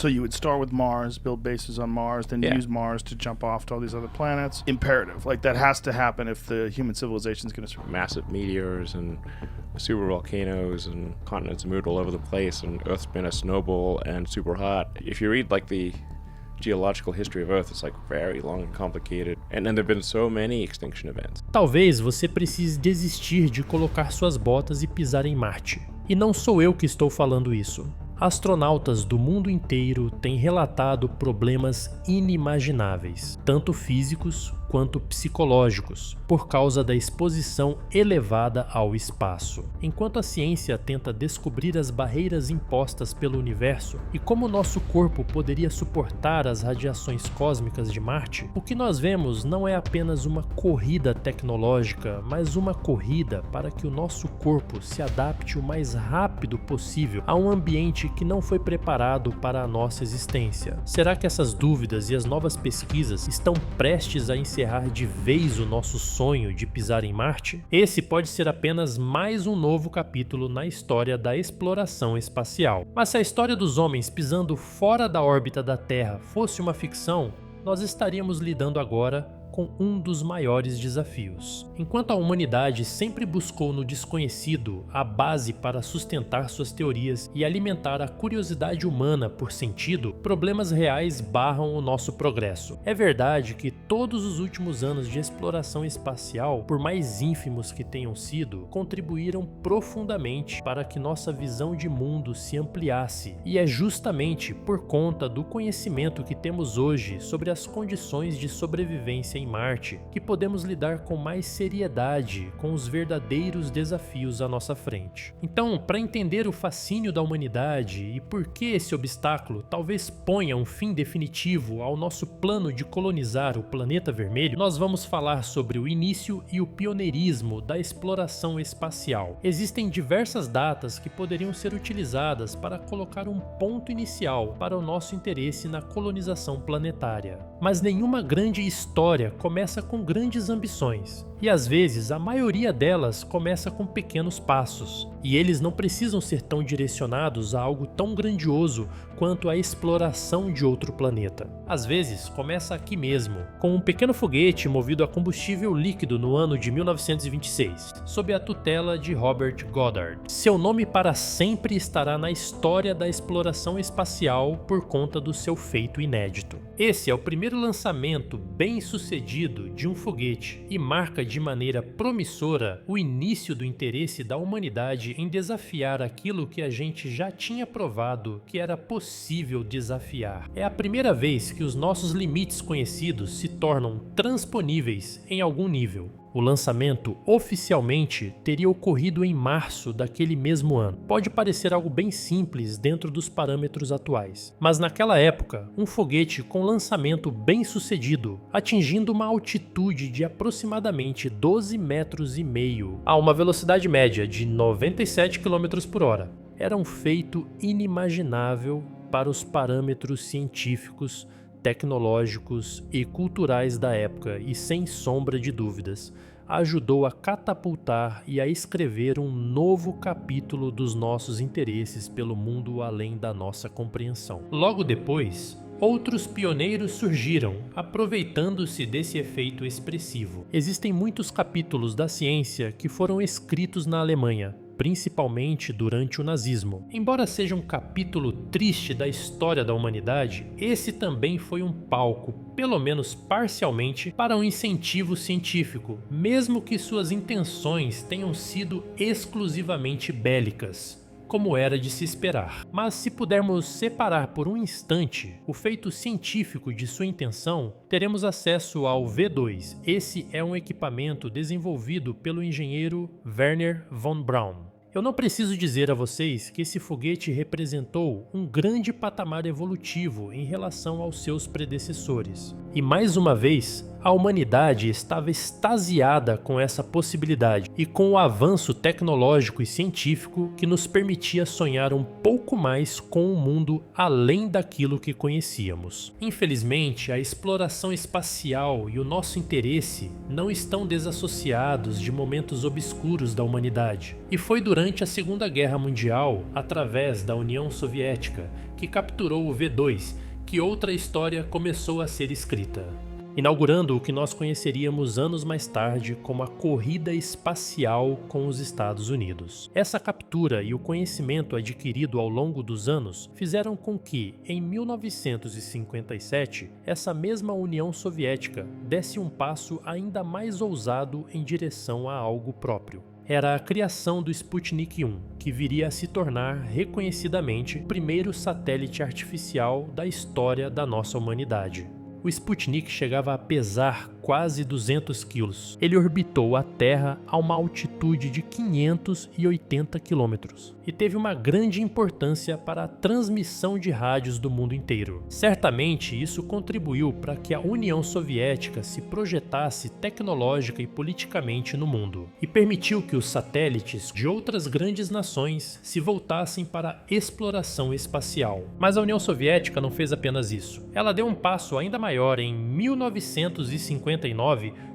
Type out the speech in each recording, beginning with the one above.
So you would start with Mars, build bases on Mars, then use Mars to jump off to all these other planets. Imperative. Like, that has to happen if the human civilization is going to survive. Massive meteors and super volcanoes and continents moved all over the place, and Earth's been a snowball and super hot. If you read, like, the geological history of Earth, it's like very long and complicated, and then there have been so many extinction events. Talvez você precise desistir de colocar suas botas e pisar em Marte. E não sou eu que estou falando isso. Astronautas do mundo inteiro têm relatado problemas inimagináveis, tanto físicos quanto psicológicos, por causa da exposição elevada ao espaço. Enquanto a ciência tenta descobrir as barreiras impostas pelo universo e como nosso corpo poderia suportar as radiações cósmicas de Marte, o que nós vemos não é apenas uma corrida tecnológica, mas uma corrida para que o nosso corpo se adapte o mais rápido possível a um ambiente que não foi preparado para a nossa existência. Será que essas dúvidas e as novas pesquisas estão prestes a encerrar de vez o nosso sonho de pisar em Marte? Esse pode ser apenas mais um novo capítulo na história da exploração espacial. Mas se a história dos homens pisando fora da órbita da Terra fosse uma ficção, nós estaríamos lidando agora com um dos maiores desafios. Enquanto a humanidade sempre buscou no desconhecido a base para sustentar suas teorias e alimentar a curiosidade humana por sentido, problemas reais barram o nosso progresso. É verdade que todos os últimos anos de exploração espacial, por mais ínfimos que tenham sido, contribuíram profundamente para que nossa visão de mundo se ampliasse, e é justamente por conta do conhecimento que temos hoje sobre as condições de sobrevivência em Marte que podemos lidar com mais seriedade com os verdadeiros desafios à nossa frente. Então, para entender o fascínio da humanidade e por que esse obstáculo talvez ponha um fim definitivo ao nosso plano de colonizar o planeta vermelho, nós vamos falar sobre o início e o pioneirismo da exploração espacial. Existem diversas datas que poderiam ser utilizadas para colocar um ponto inicial para o nosso interesse na colonização planetária. Mas nenhuma grande história começa com grandes ambições, e às vezes a maioria delas começa com pequenos passos, e eles não precisam ser tão direcionados a algo tão grandioso quanto a exploração de outro planeta. Às vezes começa aqui mesmo, com um pequeno foguete movido a combustível líquido no ano de 1926, sob a tutela de Robert Goddard. Seu nome para sempre estará na história da exploração espacial por conta do seu feito inédito. Esse é o primeiro lançamento bem sucedido de um foguete e marca de maneira promissora o início do interesse da humanidade em desafiar aquilo que a gente já tinha provado que era possível desafiar. É a primeira vez que os nossos limites conhecidos se tornam transponíveis em algum nível. O lançamento oficialmente teria ocorrido em março daquele mesmo ano. Pode parecer algo bem simples dentro dos parâmetros atuais, mas naquela época, um foguete com lançamento bem sucedido, atingindo uma altitude de aproximadamente 12,5 metros a uma velocidade média de 97 km por hora, era um feito inimaginável para os parâmetros científicos, tecnológicos e culturais da época e, sem sombra de dúvidas, ajudou a catapultar e a escrever um novo capítulo dos nossos interesses pelo mundo além da nossa compreensão. Logo depois, outros pioneiros surgiram, aproveitando-se desse efeito expressivo. Existem muitos capítulos da ciência que foram escritos na Alemanha, principalmente durante o nazismo. Embora seja um capítulo triste da história da humanidade, esse também foi um palco, pelo menos parcialmente, para um incentivo científico, mesmo que suas intenções tenham sido exclusivamente bélicas, como era de se esperar. Mas se pudermos separar por um instante o feito científico de sua intenção, teremos acesso ao V2. Esse é um equipamento desenvolvido pelo engenheiro Wernher von Braun. Eu não preciso dizer a vocês que esse foguete representou um grande patamar evolutivo em relação aos seus predecessores. E mais uma vez, a humanidade estava extasiada com essa possibilidade e com o avanço tecnológico e científico que nos permitia sonhar um pouco mais com um mundo além daquilo que conhecíamos. Infelizmente, a exploração espacial e o nosso interesse não estão desassociados de momentos obscuros da humanidade. E foi durante a Segunda Guerra Mundial, através da União Soviética, que capturou o V2, que outra história começou a ser escrita, inaugurando o que nós conheceríamos anos mais tarde como a corrida espacial com os Estados Unidos. Essa captura e o conhecimento adquirido ao longo dos anos fizeram com que, em 1957, essa mesma União Soviética desse um passo ainda mais ousado em direção a algo próprio. Era a criação do Sputnik 1, que viria a se tornar reconhecidamente o primeiro satélite artificial da história da nossa humanidade. O Sputnik chegava a pesar quase 200 quilos. Ele orbitou a Terra a uma altitude de 580 quilômetros e teve uma grande importância para a transmissão de rádios do mundo inteiro. Certamente isso contribuiu para que a União Soviética se projetasse tecnológica e politicamente no mundo e permitiu que os satélites de outras grandes nações se voltassem para a exploração espacial. Mas a União Soviética não fez apenas isso. Ela deu um passo ainda maior em 1959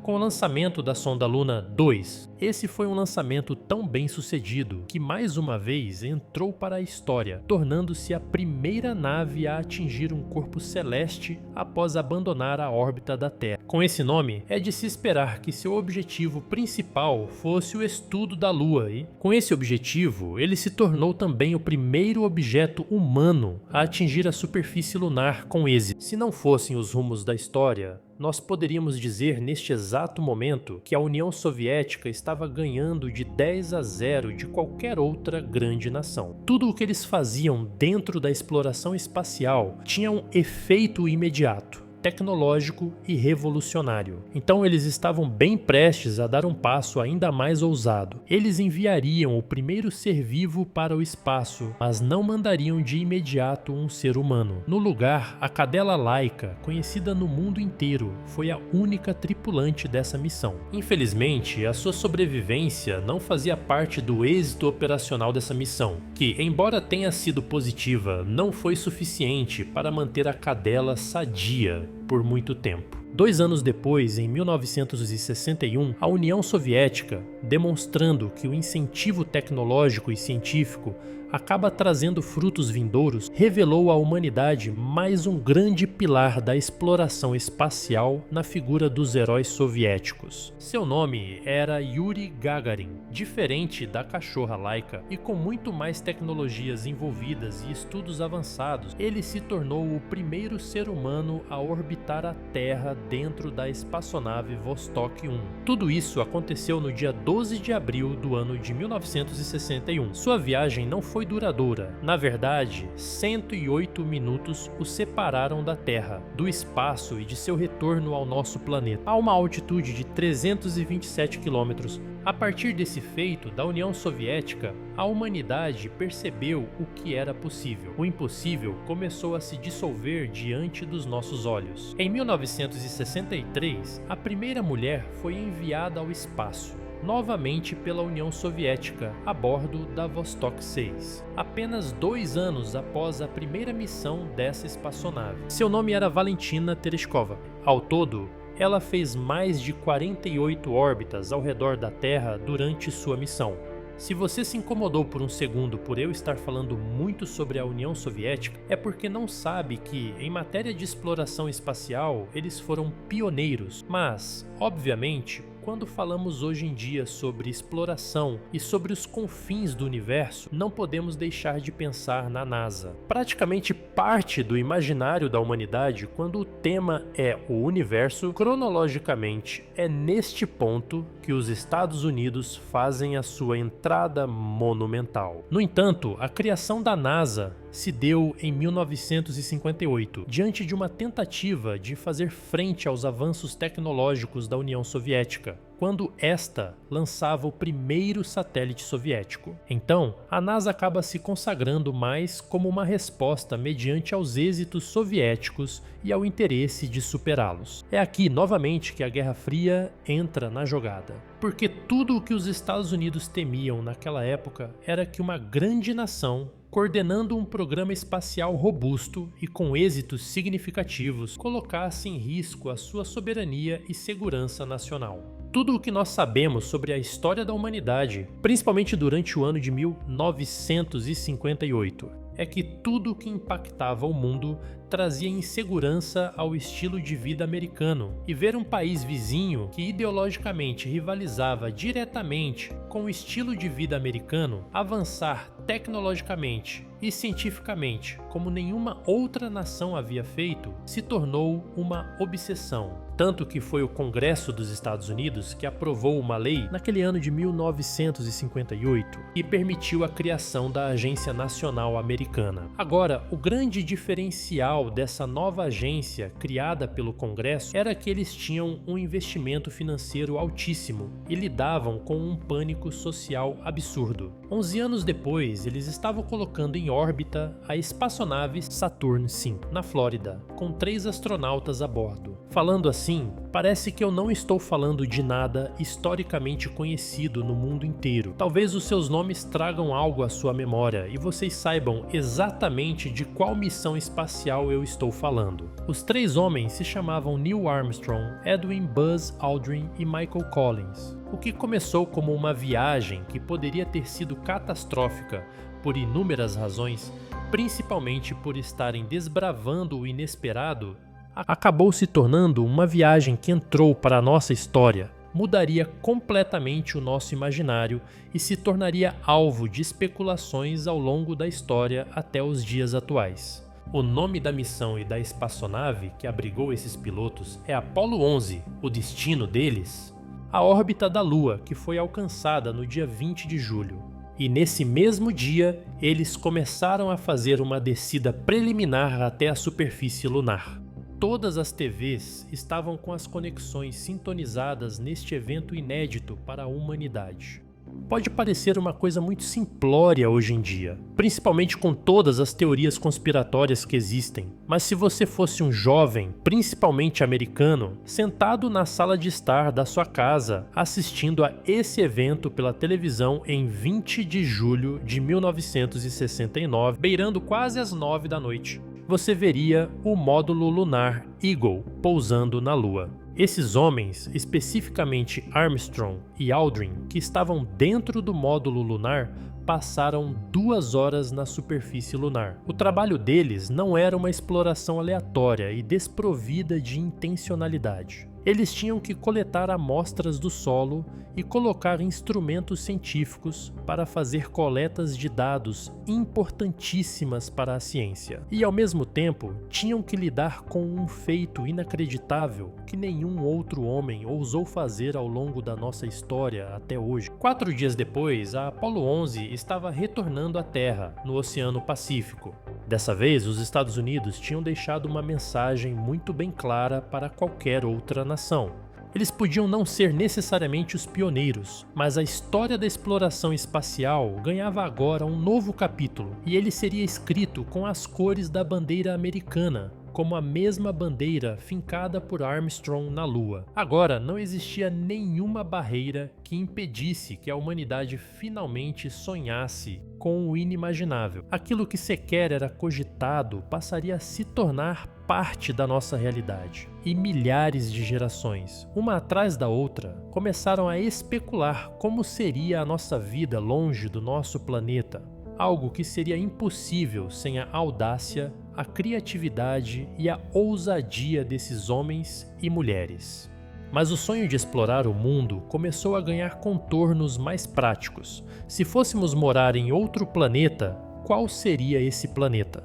com o lançamento da sonda Luna 2. Esse foi um lançamento tão bem sucedido que mais uma vez entrou para a história, tornando-se a primeira nave a atingir um corpo celeste após abandonar a órbita da Terra. Com esse nome, é de se esperar que seu objetivo principal fosse o estudo da Lua e, com esse objetivo, ele se tornou também o primeiro objeto humano a atingir a superfície lunar com êxito. Se não fossem os rumos da história, nós poderíamos dizer neste exato momento que a União Soviética estava ganhando de 10-0 de qualquer outra grande nação. Tudo o que eles faziam dentro da exploração espacial tinha um efeito imediato, tecnológico e revolucionário. Então eles estavam bem prestes a dar um passo ainda mais ousado. Eles enviariam o primeiro ser vivo para o espaço, mas não mandariam de imediato um ser humano. No lugar, a cadela Laika, conhecida no mundo inteiro, foi a única tripulante dessa missão. Infelizmente, a sua sobrevivência não fazia parte do êxito operacional dessa missão, que, embora tenha sido positiva, não foi suficiente para manter a cadela sadia por muito tempo. 2 anos depois, em 1961, a União Soviética, demonstrando que o incentivo tecnológico e científico acaba trazendo frutos vindouros, revelou à humanidade mais um grande pilar da exploração espacial na figura dos heróis soviéticos. Seu nome era Yuri Gagarin. Diferente da cachorra Laika e com muito mais tecnologias envolvidas e estudos avançados, ele se tornou o primeiro ser humano a orbitar a Terra dentro da espaçonave Vostok 1. Tudo isso aconteceu no dia 12 de abril do ano de 1961. Sua viagem não foi duradoura. Na verdade, 108 minutos o separaram da Terra, do espaço e de seu retorno ao nosso planeta, a uma altitude de 327 quilômetros. A partir desse feito da União Soviética, a humanidade percebeu o que era possível. O impossível começou a se dissolver diante dos nossos olhos. Em 1963, a primeira mulher foi enviada ao espaço, novamente pela União Soviética, a bordo da Vostok 6, apenas 2 anos após a primeira missão dessa espaçonave. Seu nome era Valentina Tereshkova. Ao todo, ela fez mais de 48 órbitas ao redor da Terra durante sua missão. Se você se incomodou por um segundo por eu estar falando muito sobre a União Soviética, é porque não sabe que, em matéria de exploração espacial, eles foram pioneiros, mas, obviamente, quando falamos hoje em dia sobre exploração e sobre os confins do universo, não podemos deixar de pensar na NASA. Praticamente parte do imaginário da humanidade, quando o tema é o universo, cronologicamente é neste ponto que os Estados Unidos fazem a sua entrada monumental. No entanto, a criação da NASA se deu em 1958, diante de uma tentativa de fazer frente aos avanços tecnológicos da União Soviética, quando esta lançava o primeiro satélite soviético. Então, a NASA acaba se consagrando mais como uma resposta mediante aos êxitos soviéticos e ao interesse de superá-los. É aqui, novamente, que a Guerra Fria entra na jogada. Porque tudo o que os Estados Unidos temiam naquela época era que uma grande nação, coordenando um programa espacial robusto e com êxitos significativos, colocasse em risco a sua soberania e segurança nacional. Tudo o que nós sabemos sobre a história da humanidade, principalmente durante o ano de 1958, é que tudo o que impactava o mundo trazia insegurança ao estilo de vida americano, e ver um país vizinho que ideologicamente rivalizava diretamente com o estilo de vida americano avançar tecnologicamente e cientificamente como nenhuma outra nação havia feito se tornou uma obsessão. Tanto que foi o Congresso dos Estados Unidos que aprovou uma lei naquele ano de 1958 e permitiu a criação da Agência Nacional Americana. Agora, o grande diferencial dessa nova agência criada pelo Congresso era que eles tinham um investimento financeiro altíssimo e lidavam com um pânico social absurdo. 11 anos depois, eles estavam colocando em órbita a espaçonave Saturn V, na Flórida, com 3 astronautas a bordo. Falando assim, parece que eu não estou falando de nada historicamente conhecido no mundo inteiro. Talvez os seus nomes tragam algo à sua memória e vocês saibam exatamente de qual missão espacial eu estou falando. Os 3 homens se chamavam Neil Armstrong, Edwin Buzz Aldrin e Michael Collins. O que começou como uma viagem que poderia ter sido catastrófica por inúmeras razões, principalmente por estarem desbravando o inesperado, acabou se tornando uma viagem que entrou para a nossa história, mudaria completamente o nosso imaginário e se tornaria alvo de especulações ao longo da história até os dias atuais. O nome da missão e da espaçonave que abrigou esses pilotos é Apollo 11. O destino deles? A órbita da Lua, que foi alcançada no dia 20 de julho. E nesse mesmo dia, eles começaram a fazer uma descida preliminar até a superfície lunar. Todas as TVs estavam com as conexões sintonizadas neste evento inédito para a humanidade. Pode parecer uma coisa muito simplória hoje em dia, principalmente com todas as teorias conspiratórias que existem, mas se você fosse um jovem, principalmente americano, sentado na sala de estar da sua casa, assistindo a esse evento pela televisão em 20 de julho de 1969, beirando quase às 9 da noite, você veria o módulo lunar Eagle pousando na Lua. Esses homens, especificamente Armstrong e Aldrin, que estavam dentro do módulo lunar, passaram 2 horas na superfície lunar. O trabalho deles não era uma exploração aleatória e desprovida de intencionalidade. Eles tinham que coletar amostras do solo e colocar instrumentos científicos para fazer coletas de dados importantíssimas para a ciência. E ao mesmo tempo, tinham que lidar com um feito inacreditável que nenhum outro homem ousou fazer ao longo da nossa história até hoje. 4 dias depois, a Apollo 11 estava retornando à Terra, no Oceano Pacífico. Dessa vez, os Estados Unidos tinham deixado uma mensagem muito bem clara para qualquer outra nação. Eles podiam não ser necessariamente os pioneiros, mas a história da exploração espacial ganhava agora um novo capítulo, e ele seria escrito com as cores da bandeira americana, como a mesma bandeira fincada por Armstrong na Lua. Agora, não existia nenhuma barreira que impedisse que a humanidade finalmente sonhasse com o inimaginável. Aquilo que sequer era cogitado passaria a se tornar parte da nossa realidade. E milhares de gerações, uma atrás da outra, começaram a especular como seria a nossa vida longe do nosso planeta. Algo que seria impossível sem a audácia, a criatividade e a ousadia desses homens e mulheres. Mas o sonho de explorar o mundo começou a ganhar contornos mais práticos. Se fôssemos morar em outro planeta, qual seria esse planeta?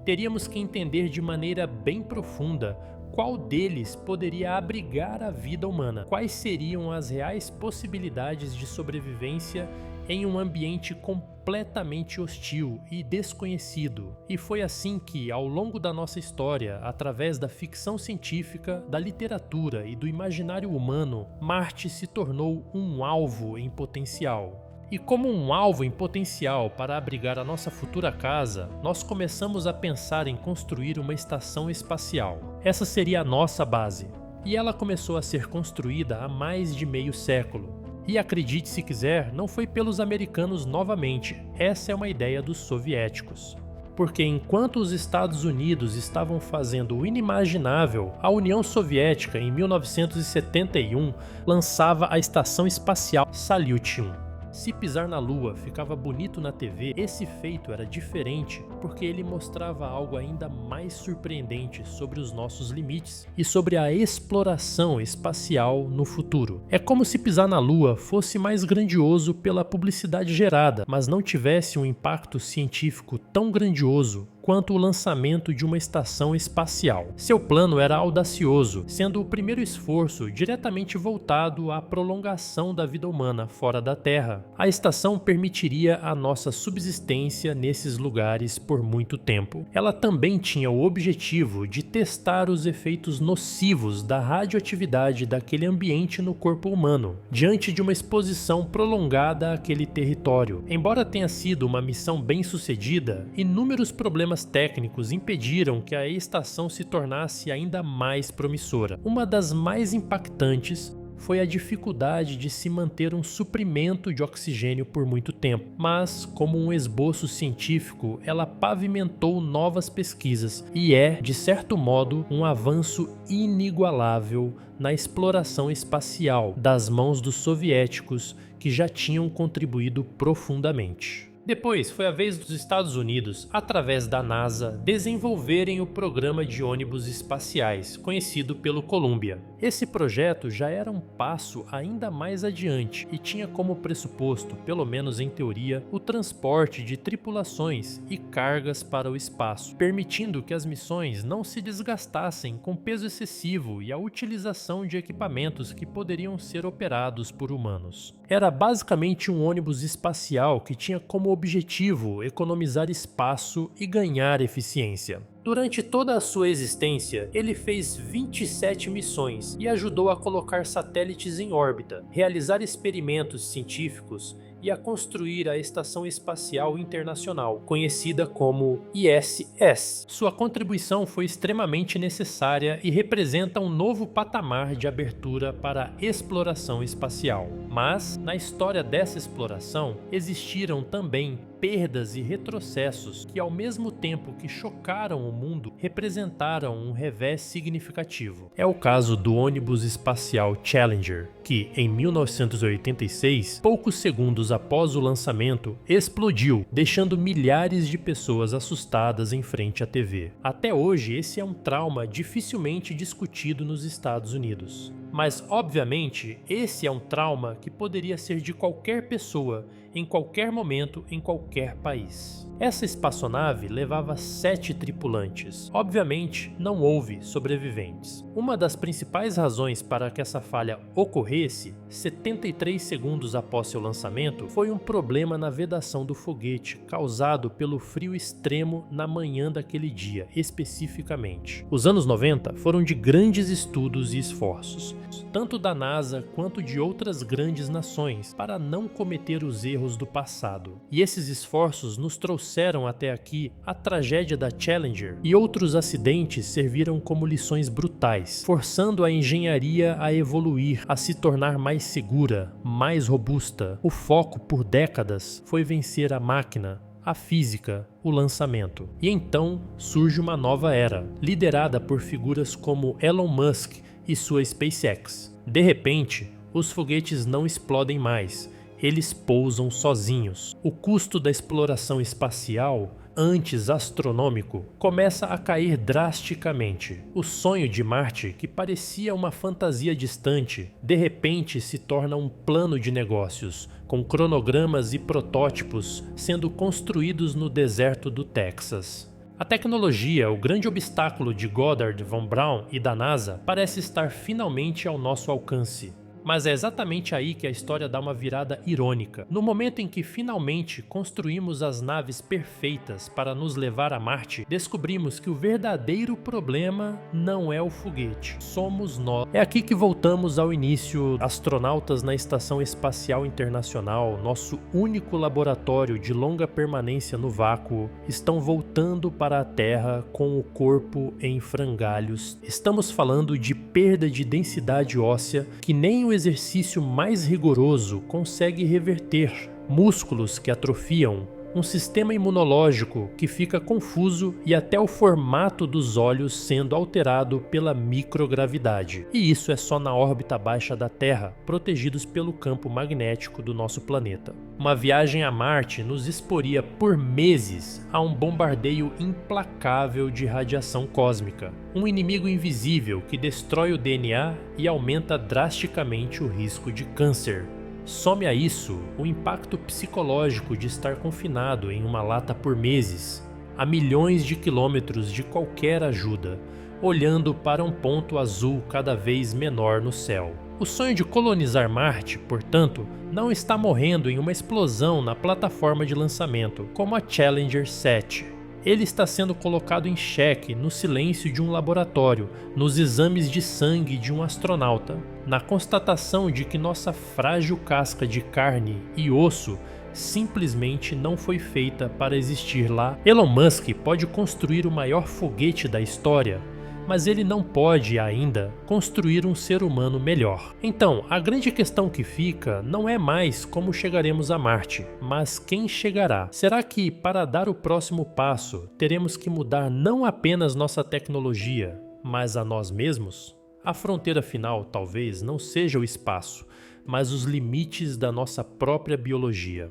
Teríamos que entender de maneira bem profunda qual deles poderia abrigar a vida humana, quais seriam as reais possibilidades de sobrevivência em um ambiente completamente hostil e desconhecido. E foi assim que, ao longo da nossa história, através da ficção científica, da literatura e do imaginário humano, Marte se tornou um alvo em potencial. E como um alvo em potencial para abrigar a nossa futura casa, nós começamos a pensar em construir uma estação espacial. Essa seria a nossa base. E ela começou a ser construída há mais de meio século. E acredite se quiser, não foi pelos americanos novamente, essa é uma ideia dos soviéticos. Porque enquanto os Estados Unidos estavam fazendo o inimaginável, a União Soviética, em 1971, lançava a Estação Espacial Salyut 1. Se pisar na Lua ficava bonito na TV, esse feito era diferente porque ele mostrava algo ainda mais surpreendente sobre os nossos limites e sobre a exploração espacial no futuro. É como se pisar na Lua fosse mais grandioso pela publicidade gerada, mas não tivesse um impacto científico tão grandioso quanto o lançamento de uma estação espacial. Seu plano era audacioso, sendo o primeiro esforço diretamente voltado à prolongação da vida humana fora da Terra. A estação permitiria a nossa subsistência nesses lugares por muito tempo. Ela também tinha o objetivo de testar os efeitos nocivos da radioatividade daquele ambiente no corpo humano, diante de uma exposição prolongada àquele território. Embora tenha sido uma missão bem-sucedida, inúmeros problemas técnicos impediram que a estação se tornasse ainda mais promissora. Uma das mais impactantes foi a dificuldade de se manter um suprimento de oxigênio por muito tempo, mas, como um esboço científico, ela pavimentou novas pesquisas e é, de certo modo, um avanço inigualável na exploração espacial das mãos dos soviéticos que já tinham contribuído profundamente. Depois foi a vez dos Estados Unidos, através da NASA, desenvolverem o programa de ônibus espaciais, conhecido pelo Columbia. Esse projeto já era um passo ainda mais adiante e tinha como pressuposto, pelo menos em teoria, o transporte de tripulações e cargas para o espaço, permitindo que as missões não se desgastassem com peso excessivo e a utilização de equipamentos que poderiam ser operados por humanos. Era basicamente um ônibus espacial que tinha como objetivo economizar espaço e ganhar eficiência. Durante toda a sua existência, ele fez 27 missões e ajudou a colocar satélites em órbita, realizar experimentos científicos e a construir a Estação Espacial Internacional, conhecida como ISS. Sua contribuição foi extremamente necessária e representa um novo patamar de abertura para a exploração espacial. Mas, na história dessa exploração, existiram também perdas e retrocessos que, ao mesmo tempo que chocaram o mundo, representaram um revés significativo. É o caso do ônibus espacial Challenger, que, em 1986, poucos segundos após o lançamento, explodiu, deixando milhares de pessoas assustadas em frente à TV. Até hoje, esse é um trauma dificilmente discutido nos Estados Unidos. Mas, obviamente, esse é um trauma que poderia ser de qualquer pessoa, em qualquer momento, em qualquer país. Essa espaçonave levava 7 tripulantes. Obviamente, não houve sobreviventes. Uma das principais razões para que essa falha ocorresse, 73 segundos após seu lançamento, foi um problema na vedação do foguete, causado pelo frio extremo na manhã daquele dia, especificamente. Os anos 90 foram de grandes estudos e esforços, tanto da NASA quanto de outras grandes nações, para não cometer os erros do passado. E esses esforços nos trouxeram até aqui a tragédia da Challenger, e outros acidentes serviram como lições brutais, forçando a engenharia a evoluir, a se tornar mais segura, mais robusta. O foco, por décadas, foi vencer a máquina, a física, o lançamento. E então surge uma nova era, liderada por figuras como Elon Musk e sua SpaceX. De repente, os foguetes não explodem mais, eles pousam sozinhos. O custo da exploração espacial, antes astronômico, começa a cair drasticamente. O sonho de Marte, que parecia uma fantasia distante, de repente se torna um plano de negócios, com cronogramas e protótipos sendo construídos no deserto do Texas. A tecnologia, o grande obstáculo de Goddard, Von Braun e da NASA, parece estar finalmente ao nosso alcance. Mas é exatamente aí que a história dá uma virada irônica. No momento em que finalmente construímos as naves perfeitas para nos levar a Marte, descobrimos que o verdadeiro problema não é o foguete, somos nós. É aqui que voltamos ao início. Astronautas na Estação Espacial Internacional, nosso único laboratório de longa permanência no vácuo, estão voltando para a Terra com o corpo em frangalhos. Estamos falando de perda de densidade óssea que nem o exercício mais rigoroso consegue reverter, músculos que atrofiam, um sistema imunológico que fica confuso e até o formato dos olhos sendo alterado pela microgravidade. E isso é só na órbita baixa da Terra, protegidos pelo campo magnético do nosso planeta. Uma viagem a Marte nos exporia por meses a um bombardeio implacável de radiação cósmica, um inimigo invisível que destrói o DNA e aumenta drasticamente o risco de câncer. Some a isso o impacto psicológico de estar confinado em uma lata por meses, a milhões de quilômetros de qualquer ajuda, olhando para um ponto azul cada vez menor no céu. O sonho de colonizar Marte, portanto, não está morrendo em uma explosão na plataforma de lançamento, como a Challenger 7. Ele está sendo colocado em xeque no silêncio de um laboratório, nos exames de sangue de um astronauta, na constatação de que nossa frágil casca de carne e osso simplesmente não foi feita para existir lá. Elon Musk pode construir o maior foguete da história, mas ele não pode ainda construir um ser humano melhor. Então, a grande questão que fica não é mais como chegaremos a Marte, mas quem chegará. Será que, para dar o próximo passo, teremos que mudar não apenas nossa tecnologia, mas a nós mesmos? A fronteira final talvez não seja o espaço, mas os limites da nossa própria biologia.